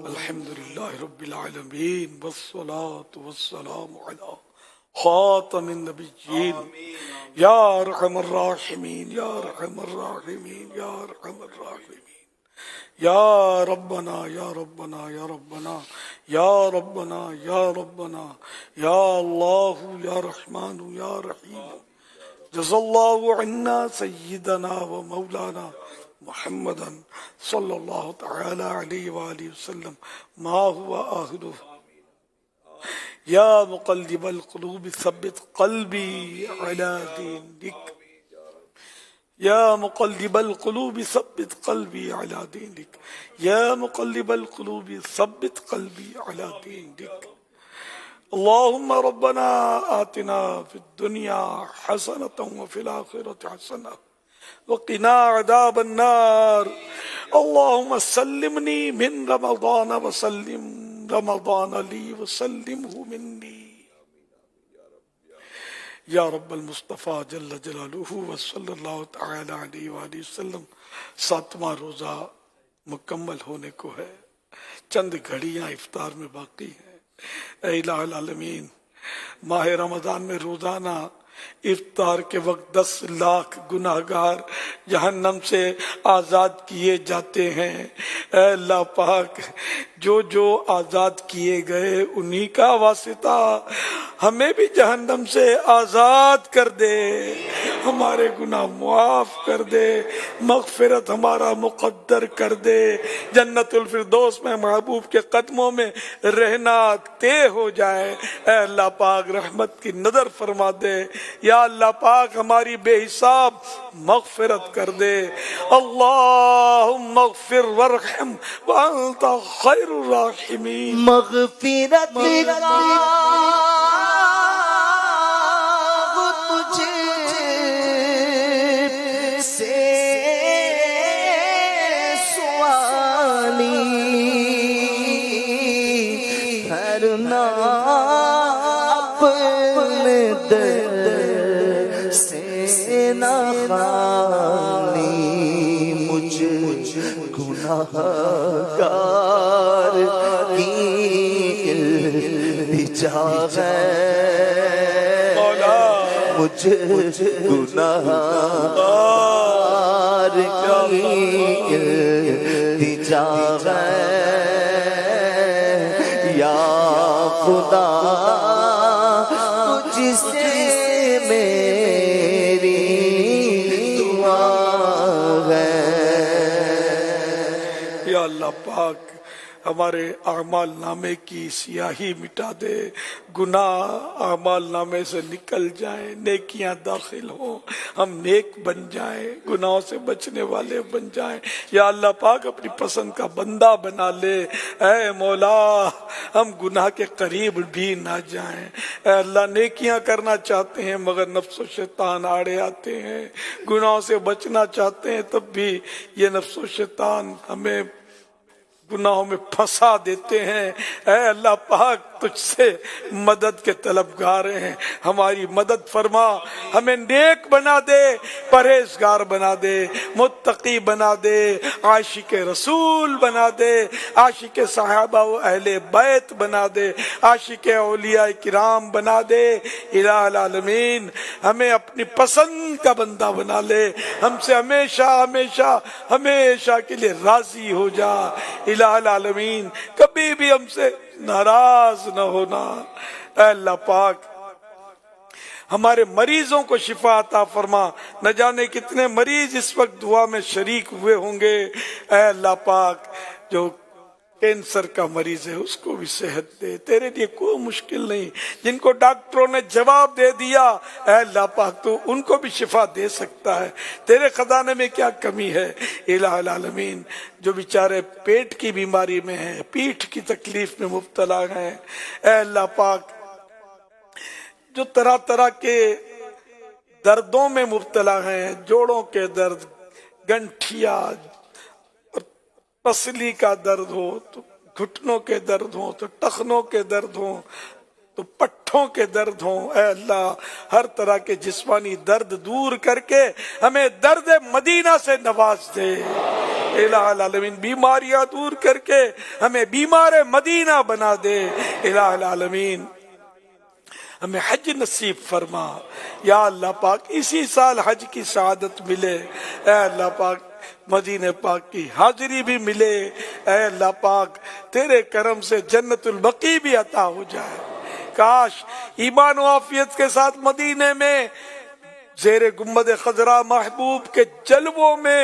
الحمدللہ رب العالمین والصلاة والسلام علی خاتم النبیین یا ارحم الراحمین یا ارحم الراحمین یا ارحم الراحمین یا ربنا یا ربنا یا ربنا یا ربنا یا ربنا یا اللہ یا رحمان یا رحیم جزا اللہ عنا سیدنا و مولانا محمدا صلی اللہ تعالی علیہ وآلہ وسلم ما ہوا آہدہ یا مقلب القلوب ثبت قلبی علی دینک یا مقلب القلوب ثبت قلبی علی دینک یا مقلب القلوب ثبت قلبی علی دینک اللهم ربنا آتنا في الدنيا حسنة وفي الآخرة حسنة وقنا عذاب النار اللهم سلمني من رمضان وسلم رمضان لي وسلمه مني یا رب المصطفیٰ جل جلالہ وصلی اللہ تعالی علیہ وآلہ وسلم 7واں روزہ مکمل ہونے کو ہے، چند گھڑیاں افطار میں باقی ہیں۔ اے الہ العالمین، ماہ رمضان میں روزانہ افطار کے وقت 10 لاکھ گناہگار جہنم سے آزاد کیے جاتے ہیں۔ اے اللہ پاک، جو جو آزاد کیے گئے انہی کا واسطہ ہمیں بھی جہنم سے آزاد کر دے، ہمارے گناہ معاف کر دے، مغفرت ہمارا مقدر کر دے، جنت الفردوس میں محبوب کے قدموں میں رہنا طے ہو جائے۔ اے اللہ پاک رحمت کی نظر فرما دے، یا اللہ پاک ہماری بے حساب مغفرت کر دے۔ اللہم اغفر وارحم وانت خیر الراحمین۔ مغفرت گناہگار کی التجا ہے، مجھ گناہگار کی التجا ہے، یا خدا تجھ سے میری دعا ہے۔ یا اللہ پاک ہمارے اعمال نامے کی سیاہی مٹا دے، گناہ اعمال نامے سے نکل جائیں، نیکیاں داخل ہوں، ہم نیک بن جائیں، گناہوں سے بچنے والے بن جائیں۔ یا اللہ پاک اپنی پسند کا بندہ بنا لے۔ اے مولا، ہم گناہ کے قریب بھی نہ جائیں۔ اے اللہ، نیکیاں کرنا چاہتے ہیں مگر نفس و شیطان آڑے آتے ہیں، گناہوں سے بچنا چاہتے ہیں تب بھی یہ نفس و شیطان ہمیں گناہوں میں پھنسا دیتے ہیں۔ اے اللہ پاک، تجھ سے مدد کے طلبگار ہیں، ہماری مدد فرما، ہمیں نیک بنا دے، پرہیزگار بنا دے، متقی بنا دے، عاشق رسول بنا دے، عاشق صحابہ و اہل بیت بنا دے، عاشق اولیاء کرام بنا دے۔ الہ العالمین، ہمیں اپنی پسند کا بندہ بنا لے، ہم سے ہمیشہ ہمیشہ ہمیشہ کے لیے راضی ہو جا۔ الہ العالمین، کبھی بھی ہم سے ناراض نہ ہونا۔ اے اللہ پاک، ہمارے مریضوں کو شفا عطا فرما، نہ جانے کتنے مریض اس وقت دعا میں شریک ہوئے ہوں گے۔ اے اللہ پاک، جو کینسر کا مریض ہے اس کو بھی صحت دے، تیرے لیے کوئی مشکل نہیں۔ جن کو ڈاکٹروں نے جواب دے دیا، اے اللہ پاک تو ان کو بھی شفا دے سکتا ہے، تیرے خزانے میں کیا کمی ہے۔ الہ العالمین، جو بیچارے پیٹ کی بیماری میں ہیں، پیٹھ کی تکلیف میں مبتلا ہیں، اے اللہ پاک جو طرح طرح کے دردوں میں مبتلا ہیں، جوڑوں کے درد، گنٹھیا، پسلی کا درد ہو تو گھٹنوں کے درد ہوں، تو ٹخنوں کے درد ہوں، تو پٹھوں کے درد ہوں، اے اللہ ہر طرح کے جسمانی درد دور کر کے ہمیں درد مدینہ سے نواز دے۔ الہ العالمین بیماریاں دور کر کے ہمیں بیمار مدینہ بنا دے الہ العالمین ہمیں حج نصیب فرما یا اللہ پاک اسی سال حج کی سعادت ملے اے اللہ پاک مدینہ پاک کی حاضری بھی ملے اے اللہ پاک تیرے کرم سے جنت البقیع بھی عطا ہو جائے کاش ایمان و عافیت کے ساتھ مدینے میں زیر گنبد خضرا محبوب کے جلووں میں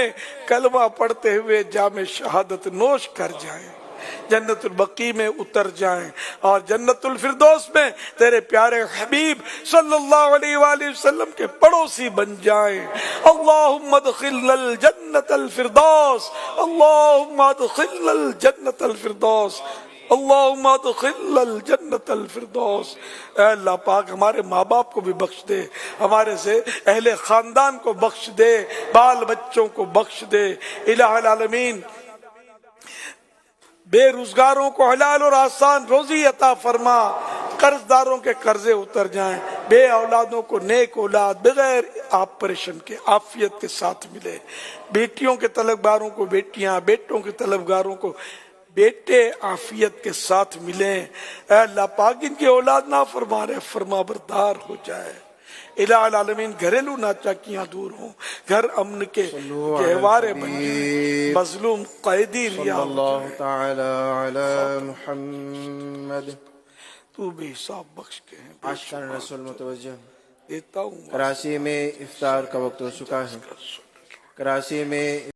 کلمہ پڑھتے ہوئے جام شہادت نوش کر جائیں جنت البقیع میں اتر جائیں اور جنت الفردوس میں تیرے پیارے حبیب صلی اللہ علیہ وآلہ وسلم کے پڑوسی بن جائیں اللہم ادخلنا الجنت الفردوس اللہم ادخلنا الجنت الفردوس اللہم ادخلنا الجنت الفردوس اے اللہ پاک ہمارے ماں باپ کو بھی بخش دے ہمارے سے اہل خاندان کو بخش دے بال بچوں کو بخش دے الہ العالمین بے روزگاروں کو حلال اور آسان روزی عطا فرما قرض داروں کے قرضے اتر جائیں بے اولادوں کو نیک اولاد بغیر آپریشن کے عافیت کے ساتھ ملے بیٹیوں کے طلبگاروں کو بیٹیاں بیٹوں کے طلبگاروں کو بیٹے عافیت کے ساتھ ملیں اے اللہ پاک ان کی اولاد نہ فرما بردار ہو جائے الہ العالمین گھریلو ناچاکیاں دور ہوں گھر امن کے گہوارے بن جائیں مظلوم قیدی ریا ہو اللہ جائے تعالی علی محمد تو بھی حساب بخش کے ہیں عاشقان رسول متوجہ دیتا ہوں کراچی میں افطار کا وقت ہو چکا ہے کراچی میں